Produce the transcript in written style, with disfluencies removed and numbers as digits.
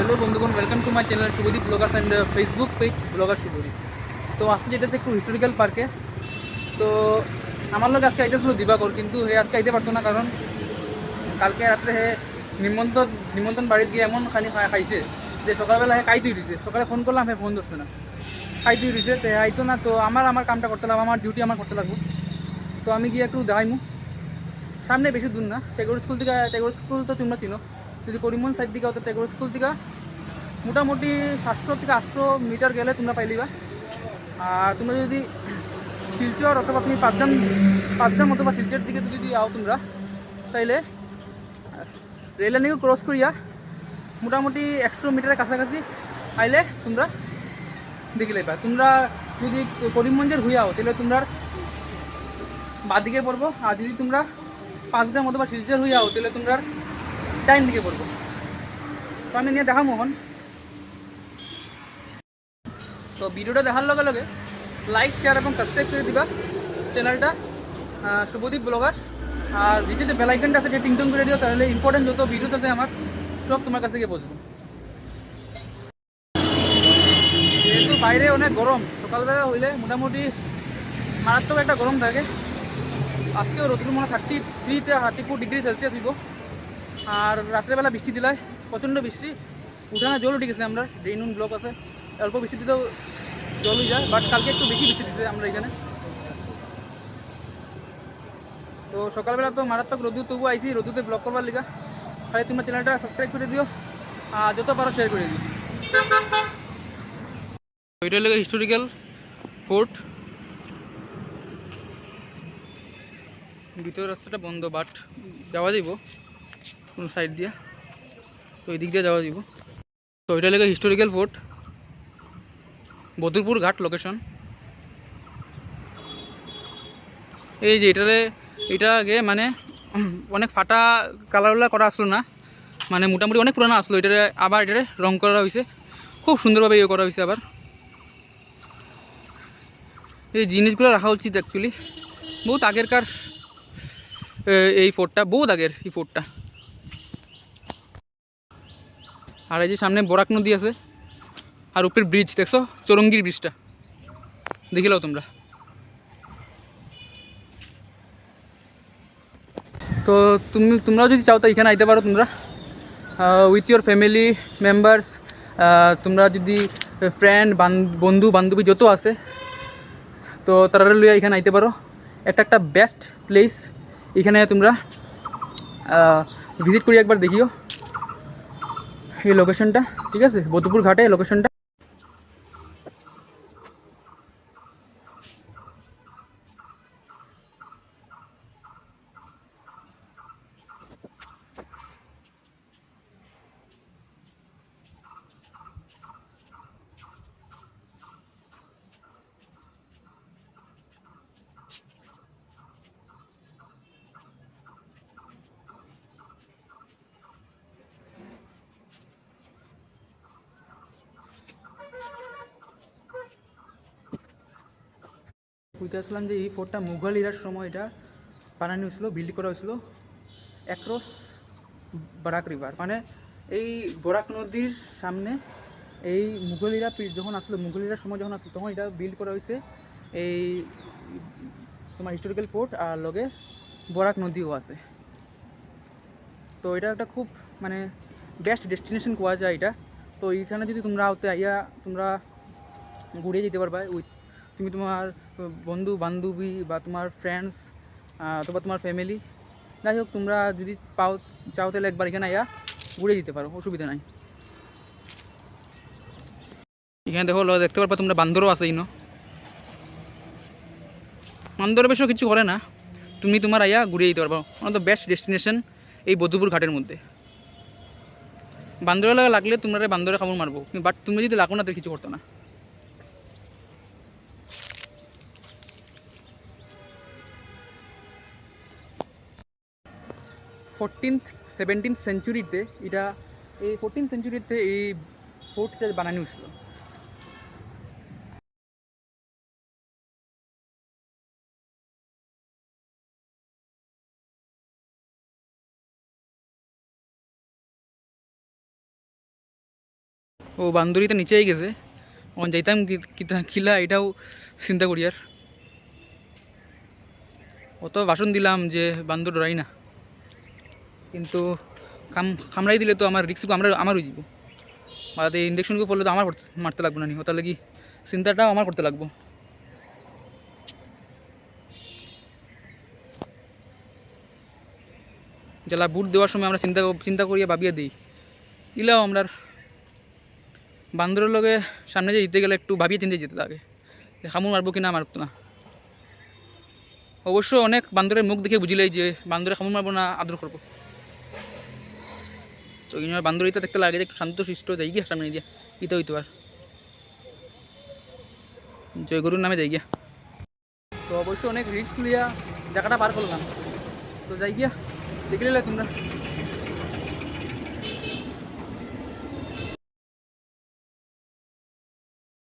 Hello बंधुगण welcome to my channel Shubhdeep bloggers and Facebook page blogger Shubhdeep. तो आज के যেতেছে একটু হিস্টোরিক্যাল পার্কে। তো আমার লোক আজকে আইতেছিল দিবাকর, কিন্তু হে আজকে আইতে পারতো না, কারণ কালকে রাত্রে হে নিমন্ত্রণ বাড়িতে গিয়ে এমন খাইছে যে সকালবেলা হে খাই তুই দিছে। সকালে ফোন করলাম, হে ফোন ধরছে না, খাই তুই দিছে। তো আইতো না, তো আমার কামটা করতে লাগবো, আমার ডিউটি আমার করতে লাগবো। তো আমি গিয়ে একটু দেখাইমু, সামনে বেশি দূর না, টেগোর স্কুল তো তোমরা চিনো। যদি করিমগঞ্জ সাইড দিকে হতো টেগোর স্কুল থেকে মোটামুটি 700 থেকে 800 মিটার গেলে তোমরা পাইলিবা। আর তোমরা যদি শিলচর অথবা তুমি পাঁচদাম অথবা শিলচর দিকে যদি আও তোমরা, তাইলে রেল লাইনকে ক্রস করিয়া মোটামুটি 100 মিটারের কাছাকাছি আইলে তোমরা দেখি লাইবা। তোমরা যদি করিমগঞ্জের হইয়াও তাহলে তোমরা বাদিকে পড়বো, আর যদি তোমরা পাঁচদাম অথবা শিলচর হইয়াও তাহলে তোমরা ডাইন দিকে পড়বো। তো আমি নিয়ে দেখাম মোহন। তো ভিডিওটা দেখার লগে লগে লাইক শেয়ার এবং সাবস্ক্রাইব করে দিবা চ্যানেলটা শুভদীপ ব্লগার্স। আর নিচে যে বেল আইকনটা আছে সেটা টিংটং করে দিও, তাহলে ইম্পর্টেন্ট যত ভিডিও আছে আমার সব তোমার কাছে গিয়ে পৌঁছবো। যেহেতু বাইরে অনেক গরম, সকালবেলা হইলে মোটামুটি মারাত্মক একটা গরম থাকে। আজকেও রোদ্র মনে 33 থেকে 34 ডিগ্রি সেলসিয়াস হইব। আর রাত্রেবেলা বৃষ্টি দিলায়, প্রচণ্ড বৃষ্টি, উঠানে জল উঠে গেছে। আমরা ড্রেন ব্লক আছে, অল্প বৃষ্টি দিতেও জল হয়ে যায়, বাট কালকে একটু বেশি বৃষ্টি দিচ্ছে আমরা এখানে। তো সকালবেলা তো মারাত্মক রোদু, তবু আইসি রোদুতে ব্লগ করবার লিগা। তাহলে তোমরা চ্যানেলটা সাবস্ক্রাইব করে দিও আর যত পারো শেয়ার করে দিও। ওইটা হলো হিস্টোরিক্যাল ফোর্ট। ভিতরের রাস্তাটা বন্ধ, বাট যাওয়া যাইব কোন সাইড দিয়ে, তো ওই দিক দিয়ে যাওয়া যাইব। তো ওইটা হলো হিস্টোরিক্যাল ফোর্ট, বদরপুর ঘাট লোকেশন। এই যে এটা আগে মানে অনেক ফাটা কালারগুলা করা আসলো না, মানে মোটামুটি অনেক পুরানো আসলো। এটারে আবার এটারে রং করা হয়েছে, খুব সুন্দরভাবে ইয়ে করা হয়েছে। আবার এই জিনিসগুলো রাখা উচিত অ্যাকচুয়ালি, বহুত আগেরকার এই ফোর্টটা, বহুত আগের এই ফোর্টটা। আর এই যে সামনে বরাক নদী আছে, আর উপরের ব্রিজ দেখছো, চৌরঙ্গীর ব্রিজটা দেখিলাও তোমরা। তো তোমরাও যদি চাও তো এখানে আইতে পারো তোমরা উইথ ইয়োর ফ্যামিলি মেম্বার্স। তোমরা যদি ফ্রেন্ড বন্ধু বান্ধবী যত আছে, তো তারা লইয়া এখানে আইতে পারো। একটা বেস্ট প্লেস, এখানে তোমরা ভিজিট করি একবার দেখিও এই লোকেশনটা। ঠিক আছে, বদরপুর ঘাটে লোকেশনটা। বুঝতে আসলাম যে এই ফোর্টটা মুঘল ইরার সময় এটা বানানো হয়েছিল, বিল্ড করা হয়েছিল অ্যাক্রস বরাক রিভার, মানে এই বরাক নদীর সামনে। এই মুঘল ইরা যখন আসলো, মুঘল ইরার সময় যখন আসলো, তখন এটা বিল্ড করা হয়েছে এই তোমার হিস্টোরিক্যাল ফোর্ট, আর লগে বরাক নদীও আছে। তো এটা একটা খুব মানে বেস্ট ডেস্টিনেশন কোয়া যায় এটা। তো এইখানে যদি তোমরা আওতে আইয়া তোমরা ঘুরে যেতে পারবা উইথ তুমি তোমার বন্ধু বান্ধবী বা তোমার ফ্রেন্ডস অথবা তোমার ফ্যামিলি, যাই হোক তোমরা যদি চাও তাহলে একবার এখানে আইয়া ঘুরে যেতে পারো, অসুবিধা নাই। এখানে দেখতে পারবা তোমরা বান্দরও আছে। বান্দর বেশি কিছু করে না, তুমি তোমার আইয়া ঘুরে যেতে পারবো। One of the best destination এই বদরপুর ঘাটের মধ্যে। বান্দরের লাগলে তোমরা বান্দরে কামড় মারবো, বাট তুমি যদি লাগো না তো কিছু করতো না। 14th-17th সেঞ্চুরিতে এটা, এই 14th সেঞ্চুরিতে এই ফোর্টটা বানানো হয়েছিল। ও বান্দরিতে নিচেই গেছে, ওখান যাইতাম খিলা এটাও চিন্তা করি। আর অত ভাষণ দিলাম যে বান্দর ডরাই না, কিন্তু কামড়াই দিলে তো আমার রিক্সকে আমার হয়ে যাব। বা ইঞ্জেকশনকে পড়লে তো আমার মারতে লাগবো না নি, ওটার লাগি চিন্তাটাও আমার করতে লাগবো। যারা বুট দেওয়ার সময় আমরা চিন্তা চিন্তা করিয়া ভাবিয়া দিই, ইলাও আমরা বান্দরের লগে সামনে যে যেতে গেলে একটু ভাবিয়ে চিন্তে যেতে লাগে, কামড় মারবো কি না মারতো না। অবশ্য অনেক বান্দরের মুখ দেখে বুঝিলাই যে বান্দরে কামড় মারবো না আদর করবো। তো এই বান্দর ইটা দেখতে লাগে যে একটু শান্ত শিষ্ট যাই গিয়া সামনে দিয়া, ইটা হইতো আর জয় গরুর নামে যাই গিয়া। তো অবশ্যই অনেক রিস্ক লিয়া জায়গাটা পার করলাম, তো যাই গিয়া দেখলে তোমরা।